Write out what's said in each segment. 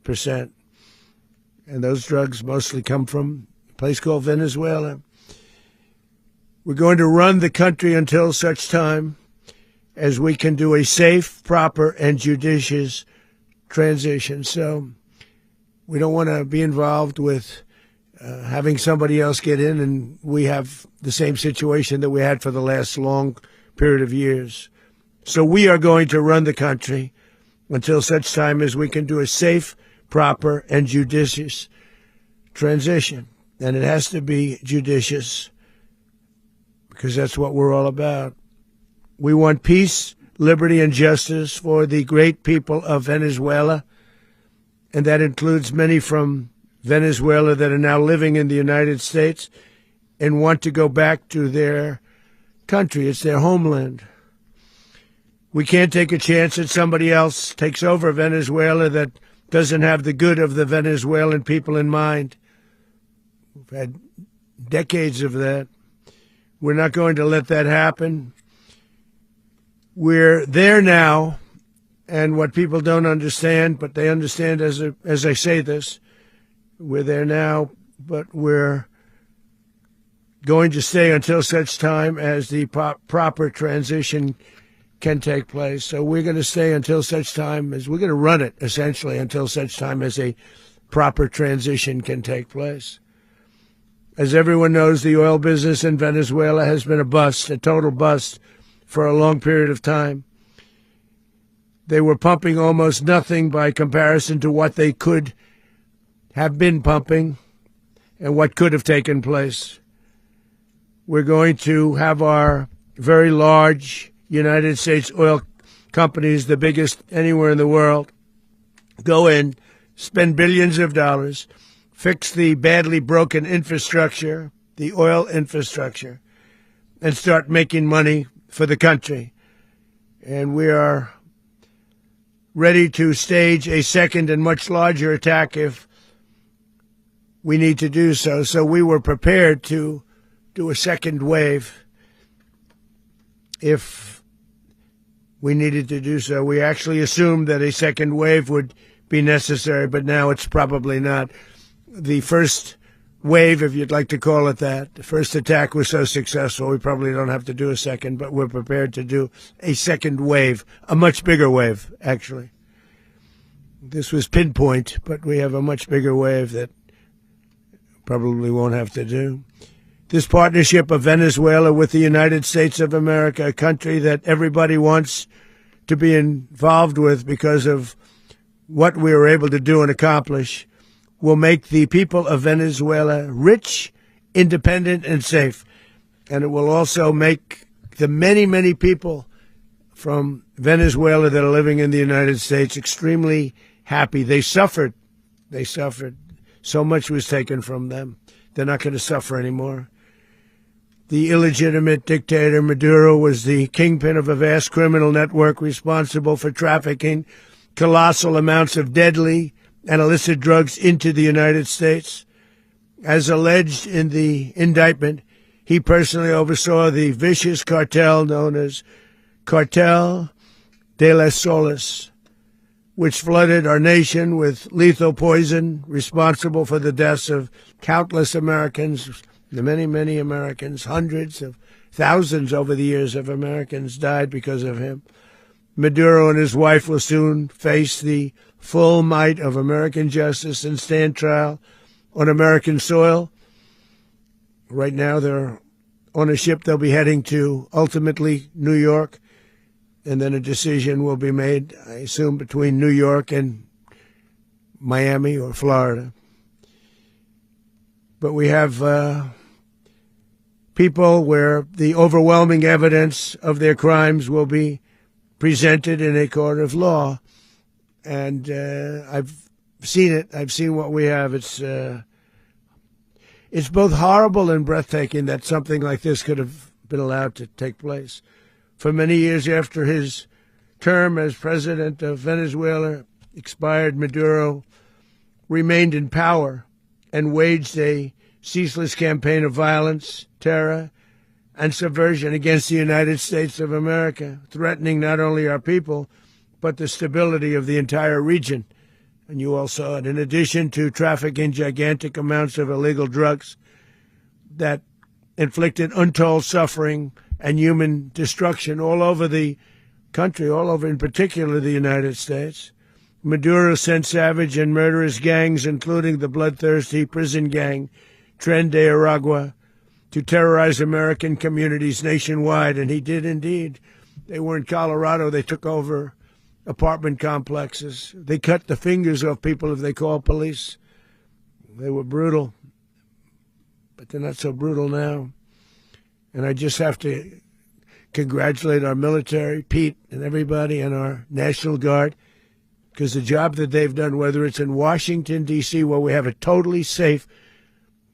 98%. And those drugs mostly come from a place called Venezuela. We're going to run the country until such time as we can do a safe, proper, and judicious transition. So we don't want to be involved with having somebody else get in, and we have the same situation that we had for the last long period of years. So we are going to run the country until such time as we can do a safe, proper, and judicious transition. And it has to be judicious because that's what we're all about. We want peace, liberty, and justice for the great people of Venezuela, and that includes many from Venezuela that are now living in the United States and want to go back to their country. It's their homeland. We can't take a chance that somebody else takes over Venezuela that doesn't have the good of the Venezuelan people in mind. We've had decades of that. We're not going to let that happen. We're there now, and what people don't understand, but they understand as I say this, we're there now, but we're going to stay until such time as the proper transition can take place. So we're going to stay until such time as we're going to run it, essentially, until such time as a proper transition can take place. As everyone knows, the oil business in Venezuela has been a bust, a total bust, for a long period of time. They were pumping almost nothing by comparison to what they could have been pumping and what could have taken place. We're going to have our very large United States oil companies, the biggest anywhere in the world, go in, spend billions of dollars, fix the badly broken infrastructure, the oil infrastructure, and start making money for the country. And we are ready to stage a second and much larger attack if we need to do so. So we were prepared to do a second wave if we needed to do so. We actually assumed that a second wave would be necessary, but now it's probably not. The first wave, if you'd like to call it that, the first attack was so successful, we probably don't have to do a second, but we're prepared to do a second wave, a much bigger wave, actually. This was pinpoint, but we have a much bigger wave that probably won't have to do. This partnership of Venezuela with the United States of America, a country that everybody wants to be involved with because of what we were able to do and accomplish, will make the people of Venezuela rich, independent, and safe. And it will also make the many, many people from Venezuela that are living in the United States extremely happy. They suffered. They suffered. So much was taken from them. They're not going to suffer anymore. The illegitimate dictator Maduro was the kingpin of a vast criminal network responsible for trafficking colossal amounts of deadly and illicit drugs into the United States. As alleged in the indictment, he personally oversaw the vicious cartel known as Cartel de las Solas, which flooded our nation with lethal poison, responsible for the deaths of countless Americans, the many, many Americans. Hundreds of thousands over the years of Americans died because of him. Maduro and his wife will soon face the full might of American justice and stand trial on American soil. Right now, they're on a ship they'll be heading to, ultimately, New York. And then a decision will be made, I assume, between New York and Miami or Florida. But we have people where the overwhelming evidence of their crimes will be presented in a court of law. And I've seen it. I've seen what we have. It's both horrible and breathtaking that something like this could have been allowed to take place. For many years after his term as president of Venezuela expired, Maduro remained in power and waged a ceaseless campaign of violence, terror, and subversion against the United States of America, threatening not only our people, but the stability of the entire region. and you all saw it, in addition to trafficking gigantic amounts of illegal drugs that inflicted untold suffering and human destruction all over the country, all over, in particular, the United States. Maduro sent savage and murderous gangs, including the bloodthirsty prison gang Tren de Aragua, to terrorize American communities nationwide, and he did indeed. They were in Colorado. They took over apartment complexes. They cut the fingers off people if they called police. They were brutal, but they're not so brutal now. And I just have to congratulate our military, Pete and everybody, and our National Guard, because the job that they've done, whether it's in Washington, D.C., where we have a totally safe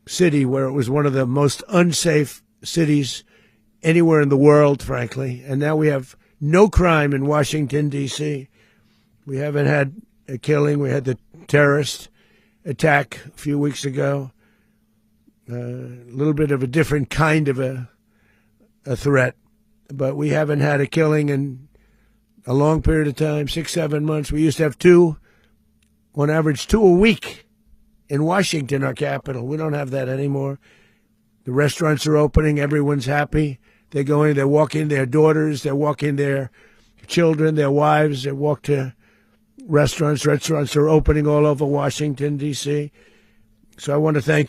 city, where it was one of the most unsafe cities anywhere in the world, frankly, and now we have no crime in Washington, D.C. We haven't had a killing. We had the terrorist attack a few weeks ago, a little bit of a different kind of a threat, but we haven't had a killing in a long period of time, 6-7 months. We used to have two, on average, 2 a week in Washington, our capital. We don't have that anymore. The restaurants are opening. Everyone's happy. They're going, they're walking their daughters, they're walking their children, their wives. They walk to restaurants. Restaurants are opening all over Washington, D.C. So I want to thank the